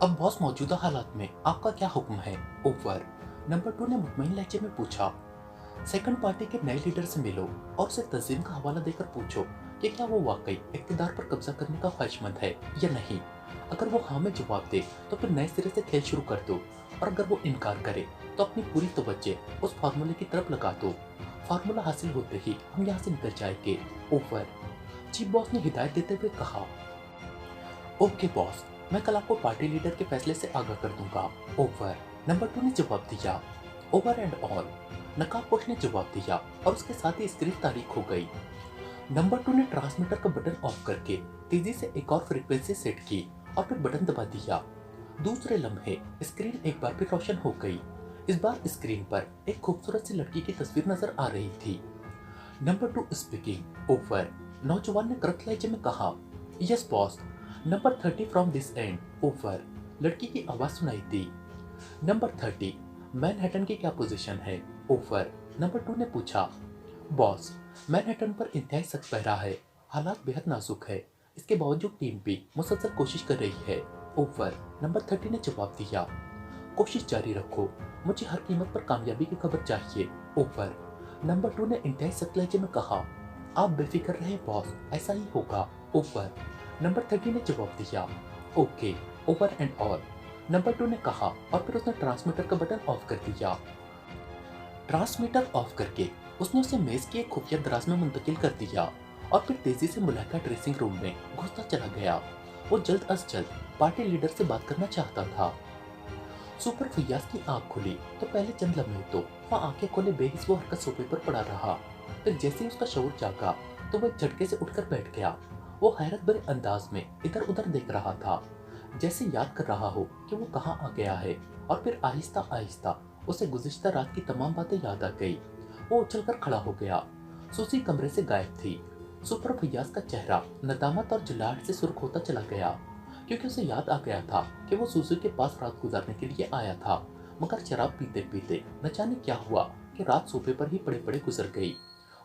अब बॉस मौजूदा हालात में आपका क्या हुक्म है? ओवर। नंबर 2 ने मुतमईन लहजे में पूछा। सेकंड पार्टी के नए लीडर से मिलो और उसे तंजीम का हवाला देकर पूछो कि क्या वो वाकई इक्तिदार पर कब्जा करने का ख्वाहिशमंद है या नहीं। अगर वो हाँ में जवाब दे तो फिर नए सिरे से खेल शुरू कर दो, और अगर वो इनकार करे तो अपनी पूरी तवज्जो उस फार्मूले की तरफ लगा दो। फार्मूला हासिल होते ही हम यहाँ से निकल जाएंगे। ओवर। चीफ बॉस ने हिदायत देते हुए कहा। ओके बॉस, मैं कल आपको पार्टी लीडर के फैसले से आगाह कर दूंगा। ओवर। नंबर 2 ने जवाब दिया। Over and all. नकाबपोश ने जवाब दिया और उसके साथ ही स्क्रीन तारीख हो गई। नंबर 2 ने ट्रांसमीटर का बटन ऑफ करके तेजी से एक और फ्रीक्वेंसी सेट की और फिर बटन दबा दिया। दूसरे लम्हे स्क्रीन एक बार फिर रोशन हो गई। इस बार स्क्रीन पर एक खूबसूरत सी लड़की की तस्वीर नजर आ रही थी। Number 2 speaking. ओवर। नौजवान ने करत लहजे में कहा। Yes boss. Number 30 from this and. Over. लड़की की आवाज सुनाई दी। नंबर 30, मैनहट्टन की क्या पोजीशन है? ओवर। नंबर 2 ने पूछा। बॉस, मैनहट्टन पर इंतहाई सख्त पहरा है। हालात बेहद नाजुक है। इसके बावजूद टीम भी मुसलसल कोशिश कर रही है। ओवर। नंबर 30 ने जवाब दिया। कोशिश जारी रखो, मुझे हर कीमत पर कामयाबी की खबर चाहिए। ओवर। नंबर 2 ने इंतहाई सख्त लहजे में कहा। आप बेफिक्र रहे बॉस, ऐसा ही होगा। ओवर। नंबर 30 ने जवाब दिया। Okay, over and all. Number 2 ने कहा और फिर उसने ट्रांसमीटर का बटन ऑफ कर दिया। ट्रांसमीटर ऑफ करके उसने उसे मेज की एक खुफिया दराज में मुंतकिल कर दिया और फिर तेजी से मुलाका ड्रेसिंग रूम में घुसता चला गया। वो जल्द अज जल्द पार्टी लीडर से बात करना चाहता था। सुपर फैयाज की आंख खुली तो पहले चंद लम्हे तो वह आंखें खोले बेहिस वो हरकत सोफे पर पड़ा रहा। फिर जैसे ही उसका शऊर जागा तो वह एक झटके से उठकर बैठ गया। वो हैरत भरे अंदाज में इधर उधर देख रहा था, जैसे याद कर रहा हो कि वो कहाँ आ गया है। और फिर आहिस्ता आहिस्ता उसे गुज़िश्ता रात की तमाम बातें याद आ गई। वो उछलकर खड़ा हो गया। सूसी कमरे से गायब थी। सुपर फैयाज का चेहरा नदामत और जुलाहट से सुर्ख होता चला गया, क्योंकि उसे याद आ गया था कि वो सूसी के पास रात गुजारने के लिए आया था, मगर शराब पीते पीते न जाने क्या हुआ कि रात सोफे पर ही पड़े पड़े गुजर गई।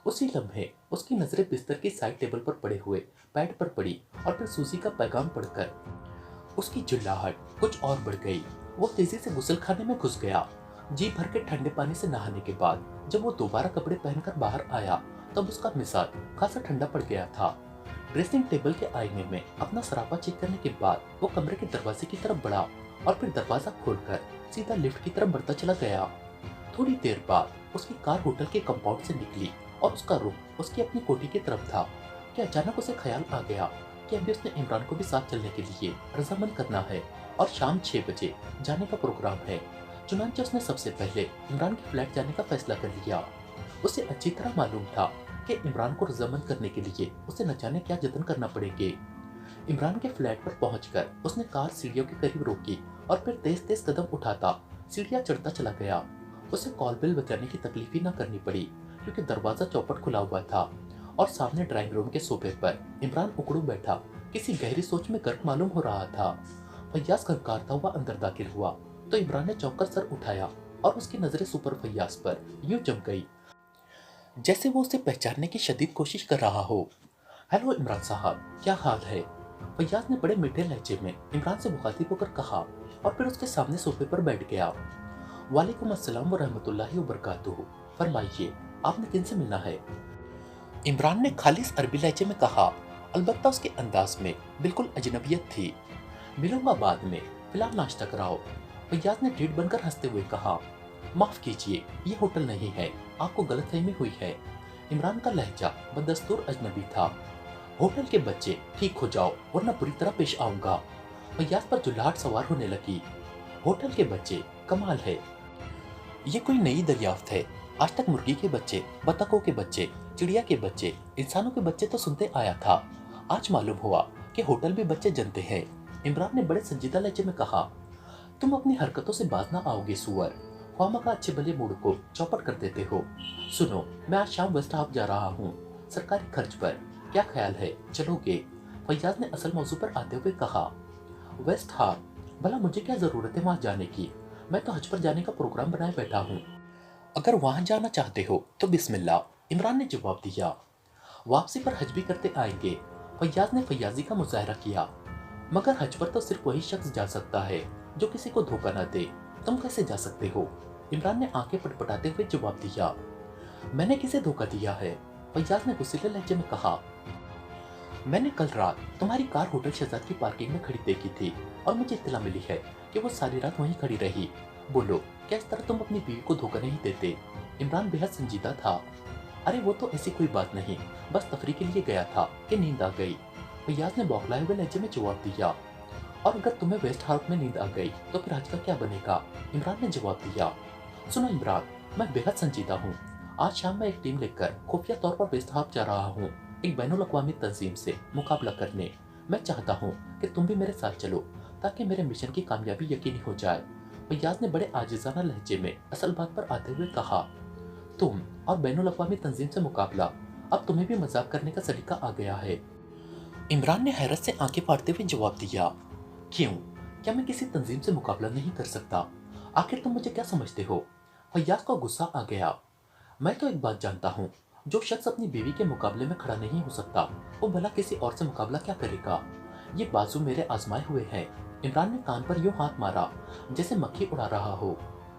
उसी लम्हे उसकी नजरें बिस्तर की साइड टेबल पर पड़े हुए पैड पर पड़ी और फिर सूसी का पैगाम पढ़कर उसकी चिल्लाहट कुछ और बढ़ गई। वो तेजी से गुसल खाने में घुस गया। जी भर के ठंडे पानी से नहाने के बाद जब वो दोबारा कपड़े पहनकर बाहर आया तब उसका मिजाज खासा ठंडा पड़ गया था। ड्रेसिंग टेबल के आईने में अपना सरापा चेक करने के बाद वो कमरे के दरवाजे की तरफ बढ़ा और फिर दरवाजा खोलकर सीधा लिफ्ट की तरफ बढ़ता चला गया। थोड़ी देर बाद उसकी कार होटल के कंपाउंड से निकली और उसका रुख उसकी अपनी कोठी की तरफ था कि अचानक उसे ख्याल आ गया कि अभी उसने इमरान को भी साथ चलने के लिए रजामंद करना है और शाम 6 बजे जाने का प्रोग्राम है। चुनांचे उसने सबसे पहले इमरान के फ्लैट जाने का फैसला कर लिया। उसे अच्छी तरह मालूम था कि इमरान को रजामंद करने के लिए उसे न जाने क्या जतन करना पड़ेंगे। इमरान के फ्लैट पर पहुंचकर उसने कार सीढ़ियों के करीब रोकी और फिर तेज तेज कदम उठाता सीढ़ियां चढ़ता चला गया। उसे कॉल बेल बजाने की तकलीफ ही न करनी पड़ी, क्योंकि दरवाजा चौपट खुला हुआ था और सामने ड्राइंग रूम के सोफे पर इमरान उकड़ू बैठा किसी गहरी सोच में गर्क मालूम हो रहा था। फैयाज खनकारता हुआ अंदर दाखिल हुआ तो इमरान ने चौंक कर सर उठाया और उसकी नजरें सुपर फैयाज पर यूं जम गई जैसे वो उसे पहचानने की शदीद कोशिश कर रहा हो। हेलो इमरान साहब, क्या हाल है? फैयाज ने बड़े मीठे लहजे में इमरान से मुखातिब होकर कहा और फिर उसके सामने सोफे पर बैठ गया। वालेकुम अस्सलाम व रहमतुल्लाहि व बरकातुहू। फरमाइए, आपने किनसे मिलना है? इमरान ने खालिस अरबी लहजे में कहा, अलबत्ता उसके अंदाज में बिल्कुल अजनबियत थी। मिलूंगा बाद में, फिलहाल नाश्ता कराओ। फैयाज ने ढीठ बनकर हंसते हुए कहा। माफ कीजिए, ये होटल नहीं है, आपको गलतफहमी हुई है। इमरान का लहजा बदस्तूर अजनबी था। होटल के बच्चे ठीक हो जाओ वरना बुरी तरह पेश आऊंगा। फैयाज पर जुल्लाहट सवार होने लगी। होटल के बच्चे, कमाल है, ये कोई नई दरियाफ्त है। आज तक मुर्गी के बच्चे, बतखों के बच्चे, चिड़िया के बच्चे, इंसानों के बच्चे तो सुनते आया था। आज मालूम हुआ कि होटल भी बच्चे जनते हैं। इमरान ने बड़े संजीदा लहजे में कहा। तुम अपनी हरकतों से बाज ना आओगे सुअर, ख्वामखा अच्छे भले मूड को चौपट कर देते हो। सुनो, मैं आज शाम वेस्ट हाफ जा रहा हूँ, सरकारी खर्च पर। क्या ख्याल है, चलोगे? फैयाज ने असल मौजू पर आते हुए कहा। West half? भला मुझे क्या जरूरत है वहां जाने की? मैं तो हज पर जाने का प्रोग्राम बनाए बैठा हूँ। अगर वहां जाना चाहते हो तो बिस्मिल्लाह, इमरान ने जवाब दिया। वापसी पर हज भी करते आएंगे। फैयाज ने फैयाजी का मुजाहरा किया। मगर हज पर तो सिर्फ वही शख्स जा सकता है जो किसी को धोखा न दे। तुम कैसे जा सकते हो? इमरान ने आंखें पटपटाते हुए जवाब दिया। मैंने किसे धोखा दिया है? फैयाज ने गुस्सीले लहजे में कहा। मैंने कल रात तुम्हारी कार होटल शहजाद की पार्किंग में खड़ी देखी थी और मुझे इत्तला मिली है कि वो सारी रात वहीं खड़ी रही। बोलो, क्या इस तरह तुम अपनी बीवी को धोखा नहीं देते? इमरान बेहद संजीदा था। अरे वो तो ऐसी कोई बात नहीं, बस तफरी के लिए गया था कि नींद आ गई। फैयाज ने बौखलाए हुए लहजे में जवाब दिया। और अगर तुम्हें वेस्ट हाउस में नींद आ गई तो फिर आज का क्या बनेगा? इमरान ने जवाब दिया। सुनो इमरान, मैं बेहद संजीदा हूँ। आज शाम मैं एक टीम लेकर खुफिया तौर पर वेस्ट हाउस जा रहा हूँ, एक बैनुल अक़वामी तंजीम से मुकाबला करने। मैं चाहता हूँ कि तुम भी मेरे साथ चलो ताकि मेरे मिशन की कामयाबी यकीनी हो जाए। फैयाज ने बड़े आजिज़ाना लहजे में असल बात पर आते हुए कहा। तुम और बैनुल अक़वामी तंजीम से मुकाबला? अब तुम्हें भी मजाक करने का सलीका आ गया है। इमरान ने हैरत से आंखें फाड़ते हुए जवाब दिया। क्यों? क्या मैं किसी तंजीम से मुकाबला नहीं कर सकता? आखिर तुम मुझे क्या समझते हो? फैयाज को गुस्सा आ गया। मैं तो एक बात जानता हूँ, जो शख्स अपनी बीवी के मुकाबले में खड़ा नहीं हो सकता वो भला किसी और से मुकाबला क्या करेगा? ये बाजू मेरे आजमाए हुए हैं। इमरान ने कान पर यूं हाथ मारा जैसे मक्खी उड़ा रहा हो।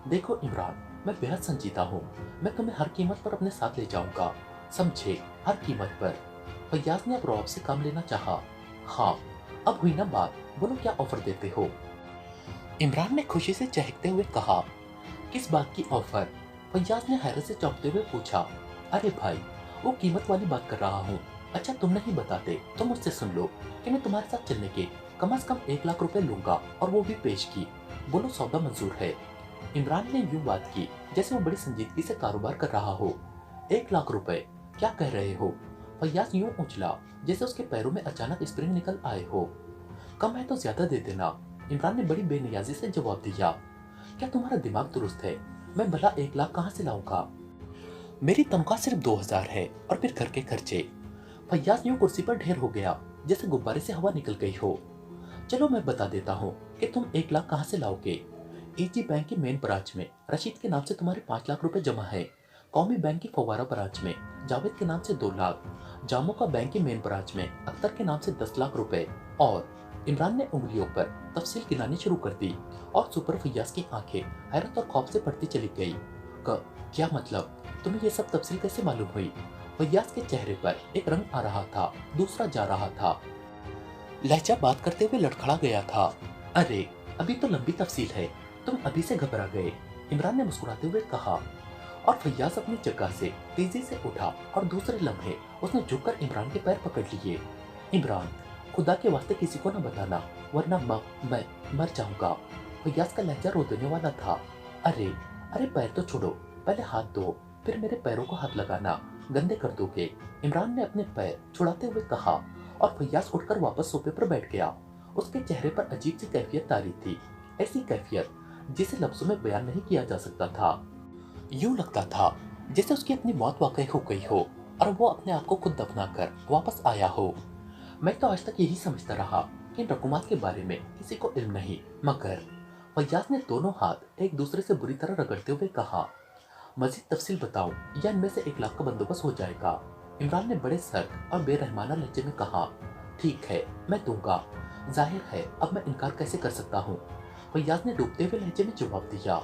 देखो इमरान, मैं बेहद संजीदा हूँ। मैं तुम्हें हर कीमत पर अपने साथ ले जाऊंगा, समझे? हर कीमत पर। फैयाज ने अब रौब से काम लेना चाहा। हाँ, अब हुई ना बात, बोलो क्या ऑफर देते हो? इमरान ने खुशी से चहकते हुए कहा। किस बात की ऑफर? फैयाज ने हैरत से चौंकते हुए पूछा। अरे भाई, वो कीमत वाली बात कर रहा हूँ। अच्छा तुम नहीं बताते तो मुझसे सुन लो कि मैं तुम्हारे साथ चलने के कम से कम 1 लाख रुपए लूंगा, और वो भी पेश की। बोलो सौदा मंजूर है? इमरान ने यूं बात की जैसे वो बड़ी संजीदगी से कारोबार कर रहा हो। 1 लाख रुपए? क्या कह रहे हो? फैयाज यूं उछला जैसे उसके पैरों में अचानक स्प्रिंग निकल आए हो। कम है तो ज्यादा दे देना। इमरान ने बड़ी बेनियाजी से जवाब दिया। क्या तुम्हारा दिमाग दुरुस्त है? मैं भला 1 लाख कहाँ से लाऊंगा? मेरी तनख्वाह सिर्फ 2000 है, और फिर घर के खर्चे। फैयाज यूं कुर्सी पर ढेर हो गया जैसे गुब्बारे से हवा निकल गई हो। चलो मैं बता देता हूँ कि तुम 1 लाख कहाँ से लाओगे। एजी बैंक की मेन ब्रांच में रशीद के नाम से तुम्हारे 5 लाख रुपए जमा है। कौमी बैंक की फवारा ब्रांच में जावेद के नाम से 2 लाख। जामो का बैंक की मेन ब्रांच में अख्तर के नाम से 10 लाख रुपए। और इमरान ने उंगलियों पर तफसील गिनानी शुरू कर दी और सुपर फैयाज की आंखें हैरत और खौफ से बढ़ती चली गई। क्या मतलब? तुम्हें ये सब तफसील कैसे मालूम हुई? फैयाज के चेहरे पर एक रंग आ रहा था, दूसरा जा रहा था। लहजा बात करते हुए लड़खड़ा गया था। अरे अभी तो लंबी तफसील है, तुम अभी से घबरा गए, इमरान ने मुस्कुराते हुए कहा। और फैयाज अपनी जगह से तेजी से उठा और दूसरे लम्हे उसने झुककर इमरान के पैर पकड़ लिए। इमरान, खुदा के वास्ते किसी को न बताना, वरना मैं मर जाऊंगा। फैयाज का लहजा रो देने वाला था। अरे अरे पैर तो छोड़ो, पहले हाथ धो, फिर मेरे पैरों को हाथ लगाना, गंदे कर दोगे। इमरान ने अपने पैर छुड़ाते हुए कहा और फैयाज उठकर वापस सोफे पर बैठ गया। उसके चेहरे पर अजीब सी कैफियत तारी थी, ऐसी कैफियत जिसे लफ्जों में बयान नहीं किया जा सकता था। यूं लगता था जैसे उसकी अपनी मौत वाकई हो गई हो और वो अपने आप को खुद दफना कर वापस आया हो। मैं तो आज तक यही समझता रहा कि इन रकूमात के बारे में किसी को इल्म नहीं, मगर फैयाज ने दोनों हाथ एक दूसरे से बुरी तरह रगड़ते हुए कहा। मजीद तफसील बताऊं या इनमें से 1 लाख का बंदोबस्त हो जाएगा? इमरान ने बड़े सख्त और बेरहमाना लहजे में कहा। ठीक है, मैं दूंगा। जाहिर है अब मैं इनकार कैसे कर सकता हूँ? फैयाज ने डूबते हुए लहजे में जवाब दिया।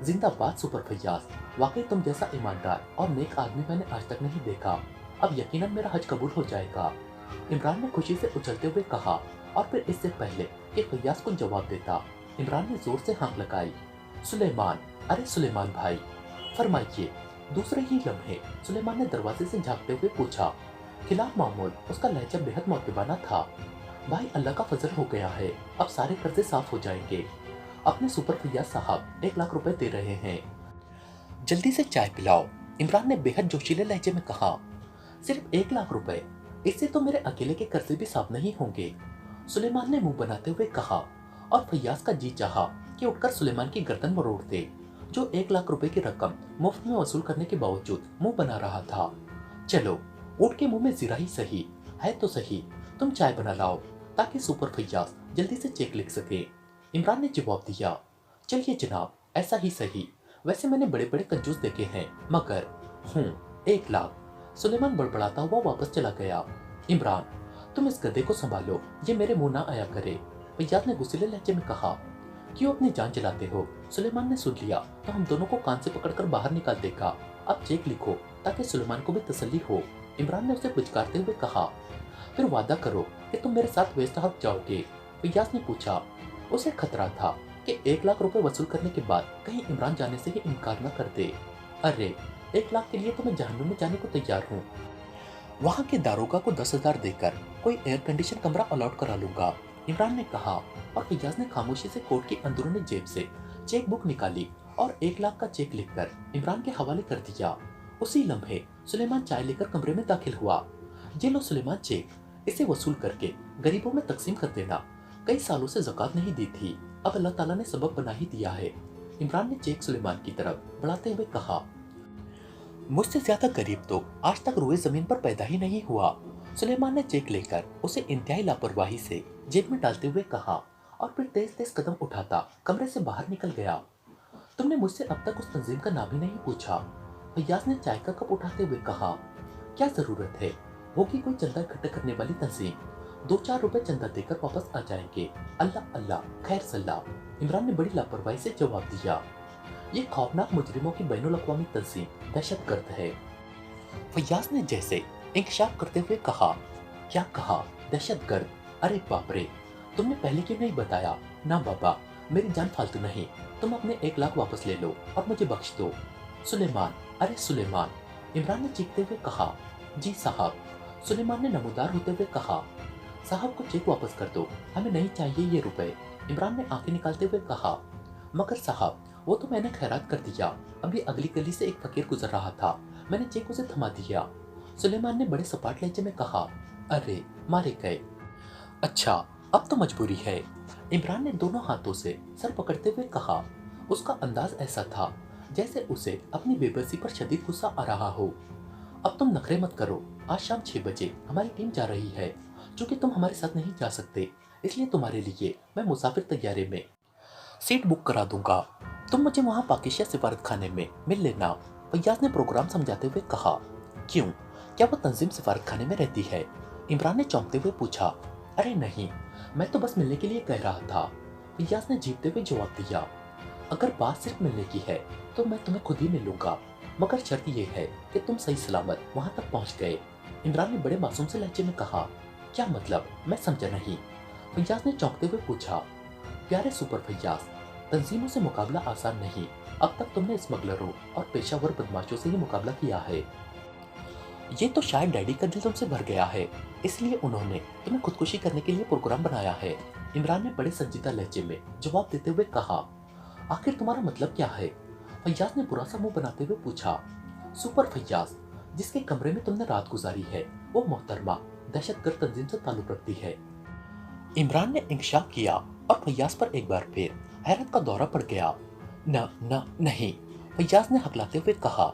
जिंदाबाद सुपर फैयाज, वाकई तुम जैसा ईमानदार और नेक आदमी मैंने आज तक नहीं देखा। अब यकीनन मेरा हज कबूल हो जाएगा, इमरान ने खुशी से उछलते हुए कहा। और फिर इससे पहले कि फैयाज को जवाब देता, इमरान ने जोर से हाँक लगाई। सुलेमान, अरे सुलेमान भाई, फरमाइए। दूसरे ही लम्हे सुलेमान ने दरवाजे से झांकते हुए पूछा। खिलाफ मामूल उसका लहजा बेहद मौतबाना था। भाई अल्लाह का फजल हो गया है, अब सारे कर्जे साफ हो जाएंगे। अपने सुपर फैयाज साहब 1 लाख रुपए दे रहे हैं, जल्दी से चाय पिलाओ, इमरान ने बेहद जोशीले लहजे में कहा। सिर्फ 1 लाख रुपए? इससे तो मेरे अकेले के कर्जे भी साफ नहीं होंगे, सुलेमान ने मुंह बनाते हुए कहा। और फैयाज का जी चाहा कि उठकर सुलेमान की गर्दन मरोड़ दे, जो 1 लाख रुपए की रकम मुफ्त में वसूल करने के बावजूद मुंह बना रहा था। चलो ऊँट के मुंह में जीरा ही सही है तो सही, तुम चाय बना लाओ ताकि सुपर फैयाज जल्दी से चेक लिख सके, इमरान ने जवाब दिया। चलिए जनाब, ऐसा ही सही, वैसे मैंने बड़े बड़े कंजूस देखे हैं, मगर 1 लाख, सुलेमान बड़बड़ाता हुआ वापस चला गया। इमरान, तुम इस गधे को संभालो, ये मेरे मुंह ना आया करे। फैयाज ने गुस्सीले लहजे में कहा। क्यों अपनी जान चलाते हो? सुलेमान ने सुन लिया तो हम दोनों को कान से पकड़कर बाहर निकाल देगा। अब चेक लिखो ताकि सुलेमान को भी तसल्ली हो, इमरान ने उसे पुचकारते हुए कहा। फिर वादा करो कि तुम मेरे साथ वेस्ट हाउस जाओगे, फैयाज ने पूछा। उसे खतरा था कि 1 लाख रुपए वसूल करने के बाद कहीं इमरान जाने से ही इनकार न कर दे। अरे 1 लाख के लिए तो मैं जहन्नुम में जाने को तैयार हूँ। वहाँ के दारोगा को 10,000 देकर कोई एयर कंडीशन कमरा अलॉट करा लूंगा, इमरान ने कहा। और फैयाज ने खामोशी से कोट की अंदरूनी जेब से चेक बुक निकाली और 1 लाख का चेक लिखकर इमरान के हवाले कर दिया। उसी लम्हे सुलेमान चाय लेकर कमरे में दाखिल हुआ। ये लो सुलेमान चेक, इसे वसूल करके गरीबों में तकसीम कर देना। कई सालों से ज़कात नहीं दी थी, अब अल्लाह ताला ने सबब बना ही दिया है, इमरान ने चेक सुलेमान की तरफ बढ़ाते हुए कहा। मुझसे ज्यादा गरीब तो आज तक रुए जमीन पर पैदा ही नहीं हुआ, सुलेमान ने चेक लेकर उसे इंतहाई लापरवाही से जेब में डालते हुए कहा और फिर तेज तेज कदम उठाता कमरे से बाहर निकल गया। तुमने मुझसे अब तक उस तंजीम का नाम ही नहीं पूछा, फैयाज ने चाय का कप उठाते हुए कहा। क्या जरूरत है, होगी कोई चंदा इकट्ठा करने वाली तंजीम, 2-4 रुपए चंदा देकर वापस आ जाएंगे, अल्लाह अल्लाह खैर सल्लाह, इमरान ने बड़ी लापरवाही से जवाब दिया। ये खौफनाक मुजरिमों की बैनुल अक़वामी तंजीम दहशतगर्द है, फैयाज ने जैसे इंकशाफ करते हुए कहा। क्या कहा? दहशतगर्द? अरे बाप रे, तुमने पहले क्यों नहीं बताया? ना बाबा, मेरी जान फालतू नहीं, तुम अपने 1 लाख वापस ले लो और मुझे बख्श दो। सुलेमान, अरे सुलेमान, इमरान ने चीखते हुए कहा। जी साहब, सुलेमान ने नमूदार होते हुए कहा। साहब को चेक वापस कर दो, हमें नहीं चाहिए ये रुपए, इमरान ने आंखें निकालते हुए कहा। मगर साहब, वो तो मैंने खैरात कर दिया, अभी अगली गली से एक फकीर गुजर रहा था, मैंने चेक उसे थमा दिया, सुलेमान ने बड़े सपाट लहजे में कहा। अरे मारे गए, अच्छा अब तो मजबूरी है, इमरान ने दोनों हाथों से सर पकड़ते हुए कहा। उसका अंदाज ऐसा था जैसे उसे अपनी बेबसी पर शदीद गुस्सा आ रहा हो। अब तुम नखरे मत करो, आज शाम 6 बजे हमारी टीम जा रही है, चूंकि तुम हमारे साथ नहीं जा सकते इसलिए तुम्हारे लिए मैं मुसाफिर तैयारे में सीट बुक करा दूंगा, तुम मुझे वहाँ पाकिस्तान सिफारत खाने में मिल लेना, फैयाज ने प्रोग्राम समझाते हुए कहा। क्यों, क्या वो तंजीम सिफारत खाने में रहती है? इमरान ने चौंकते हुए पूछा। अरे नहीं, मैं तो बस मिलने के लिए कह रहा था, फैयाज ने जीतते हुए जवाब दिया। अगर बात सिर्फ मिलने की है तो मैं तुम्हें खुद ही मिलूंगा, मगर शर्त यह है कि तुम सही सलामत वहां तक पहुंच गए, इमरान ने बड़े मासूम से लहजे में कहा। क्या मतलब, मैं समझा नहीं, फैयाज ने चौंकते हुए पूछा। प्यारे सुपर फैयाज, तंजीमों से मुकाबला आसान नहीं, अब तक तुमने स्मगलरों और पेशावर बदमाशों से ही मुकाबला किया है। ये तो शायद डैडी का दिल तुमसे भर गया है, इसलिए उन्होंने तुम्हें खुदकुशी करने के लिए प्रोग्राम बनाया है, इमरान ने बड़े संजीदा लहजे में जवाब देते हुए कहा। आखिर तुम्हारा मतलब क्या है? फैयाज ने बुरा सा मुंह बनाते हुए पूछा। सुपर फैयाज, जिसके कमरे में तुमने रात गुजारी है वो मोहतरमा दहशतगर्द तंजीम से ताल्लुक रखती है, इमरान ने इंकशाफ किया और फैयाज पर एक बार फिर हैरत का दौरा पड़ गया। न न नहीं, फैयाज ने हकलाते हुए कहा।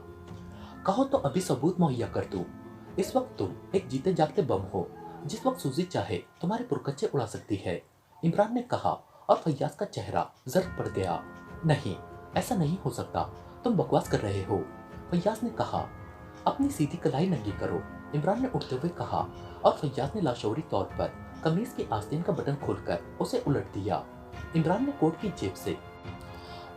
कहो तो अभी सबूत मुहैया कर दूं, इस वक्त तुम एक जीते जागते बम हो, जिस वक्त सूजी चाहे तुम्हारे पुरकच्चे उड़ा सकती है, इमरान ने कहा और फैयाज का चेहरा जर्द पड़ गया। नहीं, ऐसा नहीं हो सकता, तुम बकवास कर रहे हो, फैयाज ने कहा। अपनी सीधी कलाई नंगी करो, इमरान ने उठते हुए कहा और फैयाज ने लाशौरी तौर पर कमीज की आस्तीन का बटन खोलकर उसे उलट दिया। इमरान ने कोट की जेब से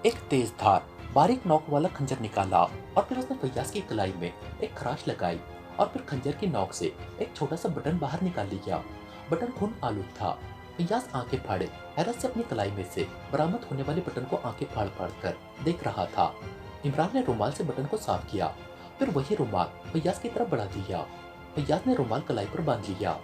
एक तेज धार बारीक नोक वाला खंजर निकाला और फिर उसने फैयाज की कलाई में एक खराश लगाई और फिर खंजर की नोक से एक छोटा सा बटन बाहर निकाल लिया। बटन खून आलूद था। फैयाज आंखें फाड़े हैरत से अपनी कलाई में से बरामद होने वाले बटन को आंखें फाड़ फाड़ कर देख रहा था। इमरान ने रुमाल से बटन को साफ किया, फिर वही रुमाल फैयाज की तरफ बढ़ा दिया। फैयाज ने रुमाल कलाई पर बांध लिया।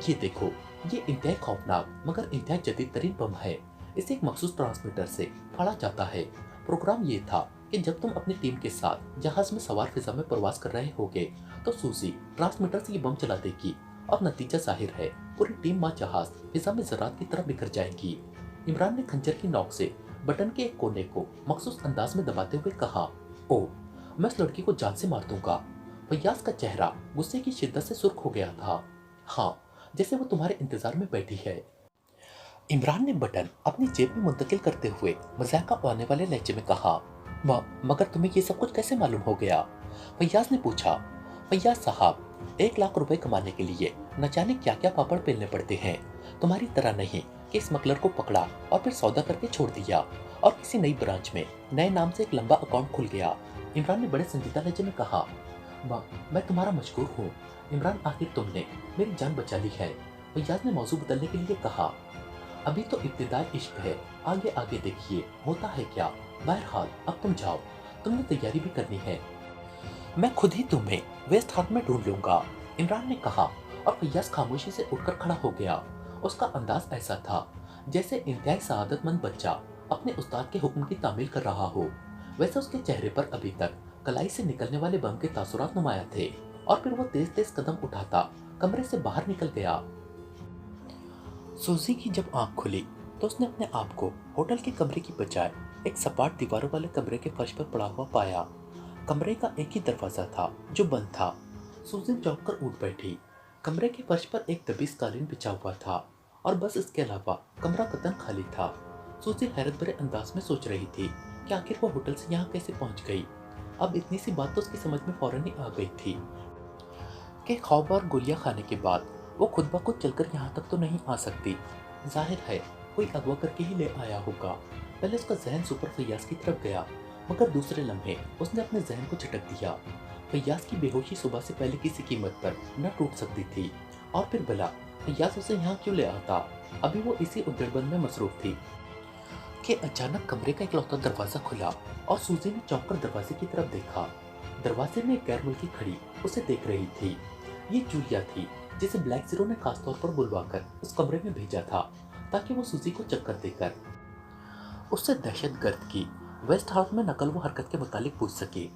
ये देखो, ये इंतहाई खौफनाक मगर इंतहाई जदीद तरीन बम है, इसे एक मखसूस ट्रांसमीटर से फाड़ा जाता है। प्रोग्राम ये था कि जब तुम अपनी टीम के साथ जहाज में सवार फिजा में प्रवास कर रहे होगे तो सूजी ट्रांसमीटर से ये बम चला देगी और नतीजा जाहिर है, पूरी टीम मां जहाज फिजा में ज़रात की तरफ बिखर जाएंगी। इमरान ने खंजर की नोक से बटन के एक कोने को मखसूस अंदाज में दबाते हुए कहा। ओ, मैं उस लड़की को जान से मार दूंगा। फैयाज का चेहरा गुस्से की शिद्दत से सुर्ख हो गया था। हाँ, जैसे वो तुम्हारे इंतजार में बैठी है, इमरान ने बटन अपनी जेब में मुंतकिल करते हुए मजाक आने वाले लहजे में कहा। मगर तुम्हें ये सब कुछ कैसे मालूम हो गया? फैयाज ने पूछा। फैयाज साहब, 1 लाख रुपए कमाने के लिए न जाने क्या क्या पापड़ बेलने पड़ते हैं। तुम्हारी तरह नहीं कि स्मगलर को पकड़ा और फिर सौदा करके छोड़ दिया और किसी नई ब्रांच में नए नाम से एक लंबा अकाउंट खुल गया। इमरान ने बड़े संजीदा लहजे में कहा, माँ, मैं तुम्हारा मशकूर हूँ। इमरान, आखिर तुमने मेरी जान बचा ली है। फैयाज ने मौजू बदलने के लिए कहा, अभी तो इब्तिदाई इश्क है, आगे आगे देखिए होता है क्या। बहरहाल अब तुम जाओ, तुमने तैयारी भी करनी है। मैं खुद ही तुम्हें वेस्ट हाथ में ढूंढ लूंगा, इमरान ने कहा और फैयाज खामोशी से उठकर खड़ा हो गया। उसका अंदाज ऐसा था जैसे इंतहाई सआदतमंद बच्चा अपने उस्ताद के हुक्म की तामील कर रहा हो। वैसे उसके चेहरे पर अभी तक कलाई से निकलने वाले बम के तासुरात नुमाया थे और फिर वो तेज तेज कदम उठाता कमरे से बाहर निकल गया। सूजी की जब आंख खुली तो उसने अपने आप को होटल के कमरे की बजाय एक सपाट दीवारों वाले कमरे के फर्श पर पड़ा हुआ पाया। कमरे का एक ही दरवाजा था जो बंद था। सूजी चौंक कर उठ बैठी। कमरे के फर्श पर एक दबीस कालीन बिछा हुआ था और बस इसके अलावा कमरा कतन खाली था। सूजी हैरत भरे अंदाज में सोच रही थी कि आखिर वो होटल से यहाँ कैसे पहुंच गई। अब इतनी सी बात तो उसकी समझ में फौरन ही आ गई थी कि ख्वाब और गोलियां खाने के बाद वो खुद ब खुद चलकर यहाँ तक तो नहीं आ सकती। जाहिर है कोई अगवा करके ही ले आया होगा। पहले उसका जहन सुपर फैयाज की तरफ गया, मगर दूसरे लम्हे उसने अपने जहन को झटक दिया। फैयाज की बेहोशी सुबह से पहले किसी कीमत पर न टूट सकती थी। और फिर भला फैयाज उसे यहाँ क्यों ले आता? अभी वो इसी उद्दड़बन में मसरूफ थी कि अचानक कमरे का इकलौता दरवाजा खुला और सूजी ने चौंक कर दरवाजे की तरफ देखा। दरवाजे में एक गैर मुल्की खड़ी उसे देख रही थी। ये जूलिया थी जिसे ब्लैक जीरो ने खासतौर पर बुलवाकर उस कमरे में भेजा था ताकि वो सूजी को चक्कर देकर उससे दहशतगर्द की वेस्ट हाउस में नकल व हरकत के मुतालिक पूछ सके।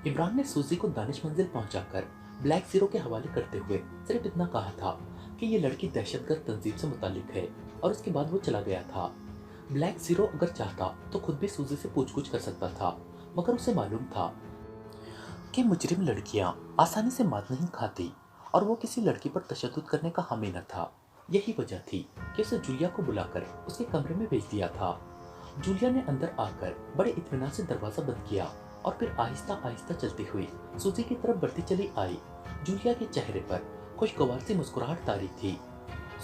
इमरान ने सूजी को दानिश मंजिल पहुंचाकर ब्लैक जीरो के हवाले करते हुए सिर्फ इतना कहा था कि ये लड़की दहशतगर्द तंजीम से मुतालिक है और उसके बाद वो चला गया था। ब्लैक जीरो अगर चाहता तो खुद भी सूजी से पूछ कर सकता था, मगर उसे मालूम था कि मुजरिम लड़कियां आसानी से मात नहीं खाती और वो किसी लड़की पर तशद्दुद करने का हामी न था। यही वजह थी कि उसे जूलिया को बुलाकर उसके कमरे में भेज दिया था। जूलिया ने अंदर आकर बड़े इत्मीनान से दरवाजा बंद किया और फिर आहिस्ता आहिस्ता चलती हुई सूजी की तरफ बढ़ती चली आई। जूलिया के चेहरे पर खुशगवार सी मुस्कुराहट तारी थी।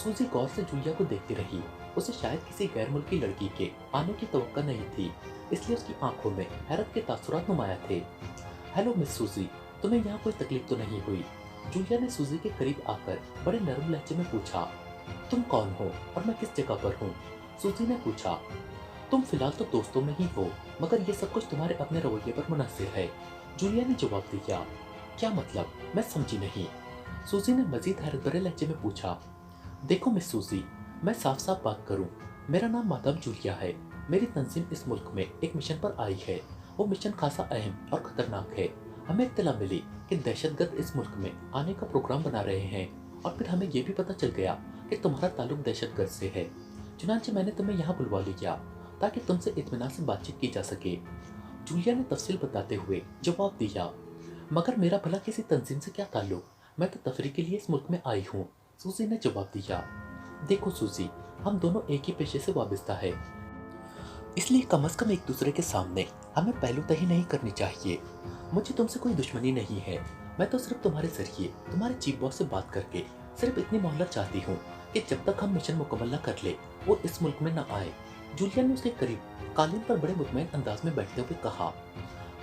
सूजी गौर से जूलिया को देखती रही। उसे शायद किसी गैर मुल्की लड़की के आने की तवक्का नहीं थी, इसलिए उसकी आंखों में हैरत के तासुरात नुमाया थे। हेलो मिस सूजी, तुम्हें यहाँ कोई तकलीफ तो नहीं हुई? जूलिया ने सूजी के करीब आकर बड़े नरम लहजे में पूछा। तुम कौन हो और मैं किस जगह पर हूँ? सूजी ने पूछा। तुम फिलहाल तो दोस्तों में ही हो, मगर ये सब कुछ तुम्हारे अपने रवैये पर मुनहसिर है, जूलिया ने जवाब दिया। क्या मतलब? मैं समझी नहीं। सूजी ने मजीद हैरत भरे लहजे में पूछा। देखो मिस सूजी, मैं साफ साफ बात करूं, मेरा नाम मादाम जूलिया है। मेरी तंजीम इस मुल्क में एक मिशन पर आई है। वो मिशन खासा अहम और खतरनाक है। हमें इत्तला मिली कि दहशतगर्द इस मुल्क में आने का प्रोग्राम बना रहे हैं और फिर हमें यह भी पता चल गया कि तुम्हारा ताल्लुक दहशतगर्द से है। चुनांचे मैंने तुम्हें यहाँ बुलवा लिया ताकि तुमसे इत्मीनान से बातचीत की जा सके। जूलिया ने तफसील बताते हुए जवाब दिया। मगर मेरा भला किसी तंजीम से क्या ताल्लुक? मैं तो तफरीह के लिए इस मुल्क में आई हूँ, सूजी ने जवाब दिया। देखो सूजी, हम दोनों एक ही पेशे से वाबस्ता है, इसलिए कम से कम एक दूसरे के सामने हमें पहलूतही नहीं करनी चाहिए। मुझे तुमसे कोई दुश्मनी नहीं है। मैं तो सिर्फ तुम्हारे जरिए तुम्हारे चीफ बॉस से बात करके सिर्फ इतनी मोहलत चाहती हूँ कि जब तक हम मिशन मुकम्मल न कर ले वो इस मुल्क में न आए। जूलिया ने उसके करीब कालीन पर बड़े मुतमईन अंदाज में बैठते हुए कहा।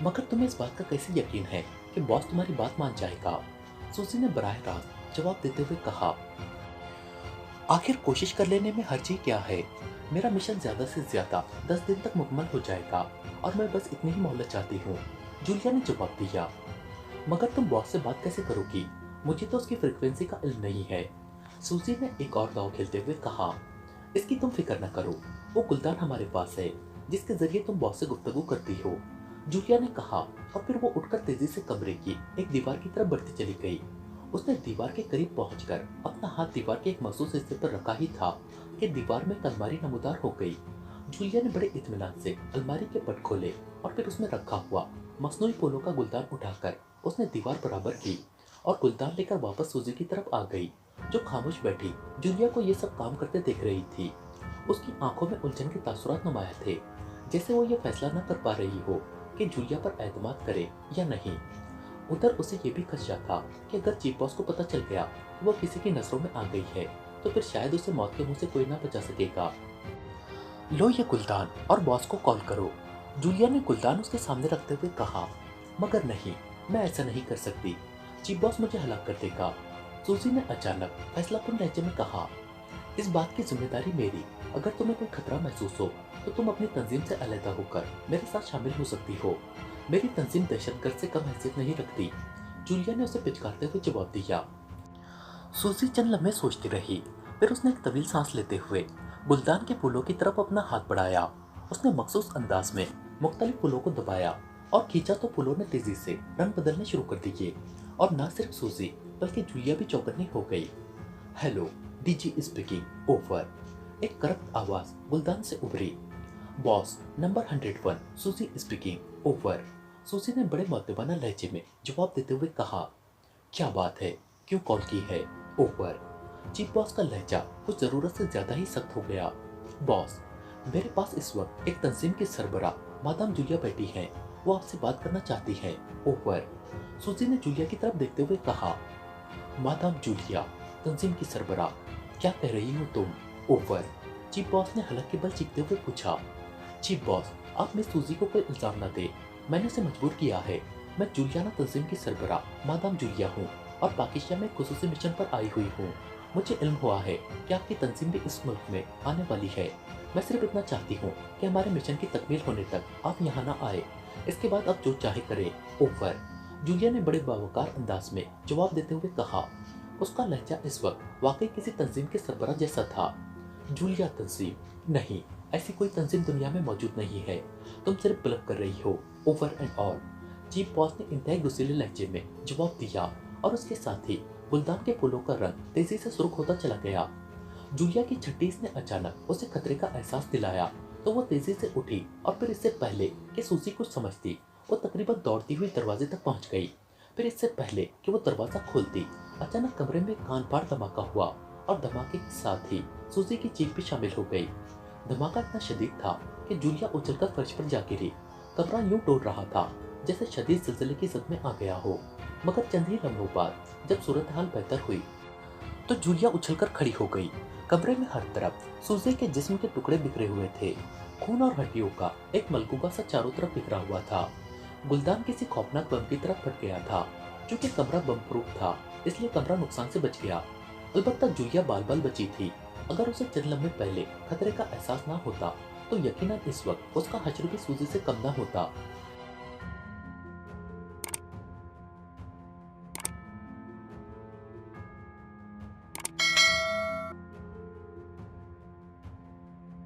मगर तुम्हें इस बात का कैसे यकीन है कि बॉस तुम्हारी बात मान जाएगा? सूजी ने बराह रास्त जवाब देते हुए कहा। आखिर कोशिश कर लेने में हर्ज ही क्या है? मेरा मिशन ज्यादा से ज्यादा 10 दिन तक मुकम्मल हो जाएगा और मैं बस इतनी ही मोहलत चाहती हूँ, जूलिया ने जवाब दिया। मगर तुम बॉस से बात कैसे करोगी? मुझे तो उसकी फ्रीक्वेंसी का इल्म नहीं है, सूजी ने एक और दाव खेलते हुए कहा। इसकी तुम फिक्र न करो, वो गुलदान हमारे पास है जिसके जरिए तुम बॉस से गुफ्तगू करती हो, जूलिया ने कहा और फिर वो उठकर तेजी से कमरे की एक दीवार की तरफ बढ़ती चली गई। उसने दीवार के करीब पहुंचकर अपना हाथ दीवार के एक मखसूस हिस्से पर रखा ही था कि दीवार में एक अलमारी नमूदार हो गई। जूलिया ने बड़े इत्मीनान से अलमारी के पट खोले और फिर उसमें रखा हुआ मसनूई फूलों का गुलदान उठाकर उसने दीवार बराबर की और गुलदान लेकर वापस सूजी की तरफ आ गई, जो खामोश बैठी जूलिया को ये सब काम करते देख रही थी। उसकी आंखों में उलझन के तासुरात नुमाया थे, जैसे वो ये फैसला न कर पा रही हो कि जूलिया पर एतमाद करे या नहीं। उधर उसे ये भी खदशा था कि अगर चीफ बॉस को पता चल गया कि वो किसी की नजरों में आ गई है तो फिर शायद उसे मौत के मुंह से कोई ना बचा सकेगा। लो ये गुलदान और बॉस को कॉल करो। जूलिया ने गुलदान उसके सामने रखते हुए कहा। मगर नहीं, मैं ऐसा नहीं कर सकती। चीफ बॉस मुझे हलाक कर देगा। सूजी ने अचानक फैसलाकुन लहजे में कहा। इस बात की जिम्मेदारी मेरी। अगर तुम्हें कोई खतरा महसूस हो तो तुम अपनी तंजीम से अलहदा होकर मेरे साथ शामिल हो सकती हो। मेरी तंजीम दहशतगर्द से कम हैसियत नहीं रखती। जूलिया ने उसे पिचकारते हुए जवाब दिया। सूजी चंद लम्हे सोचती रही। फिर उसने एक तवील सांस लेते हुए गुलदान के फूलों की तरफ अपना हाथ बढ़ाया। उसने मखसूस अंदाज में मुख्तलिफ फूलों को दबाया और खींचा तो फूलों ने तेजी से रंग बदलने शुरू कर दिए। और न सिर्फ सूजी बल्कि जूलिया भी चौकन्नी हो गई। Hello, DG speaking, over. एक करप्ट आवाज गुलदान से उभरी। बॉस नंबर 101, सूजी स्पीकिंग, ओवर। सूजी ने बड़े मुअद्दबाना लहजे में जवाब देते हुए कहा। क्या बात है, क्यों कॉल की है, ओवर। चीफ बॉस का लहजा कुछ जरूरत से ज्यादा ही सख्त हो गया। बॉस, मेरे पास इस वक्त एक तंजीम की सरबराह मादाम जूलिया बैठी हैं। वो आपसे बात करना चाहती है, ओवर। सूजी ने जूलिया की तरफ देखते हुए कहा। मादाम जूलिया, तंजीम की सरबराह, क्या कह रही हो तुम, ओवर। चीफ बॉस ने हलक के बल चीखते हुए पूछा। चीफ बॉस, आप मिस सूजी को कोई इल्जाम न दे। मैंने उसे मजबूर किया है। मैं जूलियाना तंजीम की सरबराह मादाम जूलिया हूँ और पाकिस्तान में खुसूसी मिशन पर आई हुई हूँ। मुझे इल्म हुआ है कि आपकी तंजीम भी इस मुल्क में आने वाली है। मैं सिर्फ इतना चाहती हूँ कि हमारे मिशन की तकमील होने तक आप यहाँ ना आए। इसके बाद आप जो चाहे करें, ओवर। जूलिया ने बड़े बावकार अंदाज में जवाब देते हुए कहा। उसका लहजा इस वक्त वाकई किसी तंजीम के सरबराह जैसा था। जूलिया तंजीम? नहीं, ऐसी कोई तंजीम दुनिया में मौजूद नहीं है। तुम सिर्फ ब्लफ कर रही हो, over and all. Chief boss ने इंतहाई गुस्सैले लहजे में जवाब दिया और उसके साथ ही गुलदान के फूलों का रंग तेजी से सुर्ख होता चला गया। जूलिया की छठीस ने अचानक उसे खतरे का एहसास दिलाया तो वो तेजी से उठी और फिर इससे पहले कि सूजी कुछ समझती वो तकरीबन दौड़ती हुई दरवाजे तक पहुंच गई। फिर इससे पहले कि वो दरवाजा खोलती अचानक कमरे में कान फाड़ धमाका हुआ और धमाके के साथ ही सूजी की चीख भी शामिल हो गई। धमाका इतना शदीद था कि जूलिया उछलकर फर्श पर जा गिरी। कमरा यूं डोल रहा था जैसे शदीद जिलजिले की जद में आ गया हो। मगर चंद ही लम्हों बाद जब सूरत हाल बेहतर हुई तो जूलिया उछलकर खड़ी हो गई। कमरे में हर तरफ सूजी के जिस्म के टुकड़े बिखरे हुए थे। खून और हड्डियों का एक मलगूबा सा चारों तरफ बिखरा हुआ था। गुलदान किसी खौफनाक बम की तरफ फट गया था। चूंकि कमरा बम प्रूफ था इसलिए कमरा नुकसान से बच गया। अलबत्ता जूलिया बाल बाल बची थी। अगर उसे चंद लम्हे पहले खतरे का एहसास ना होता तो यकीनन इस वक्त उसका हश्र भी सूजी से कम ना होता।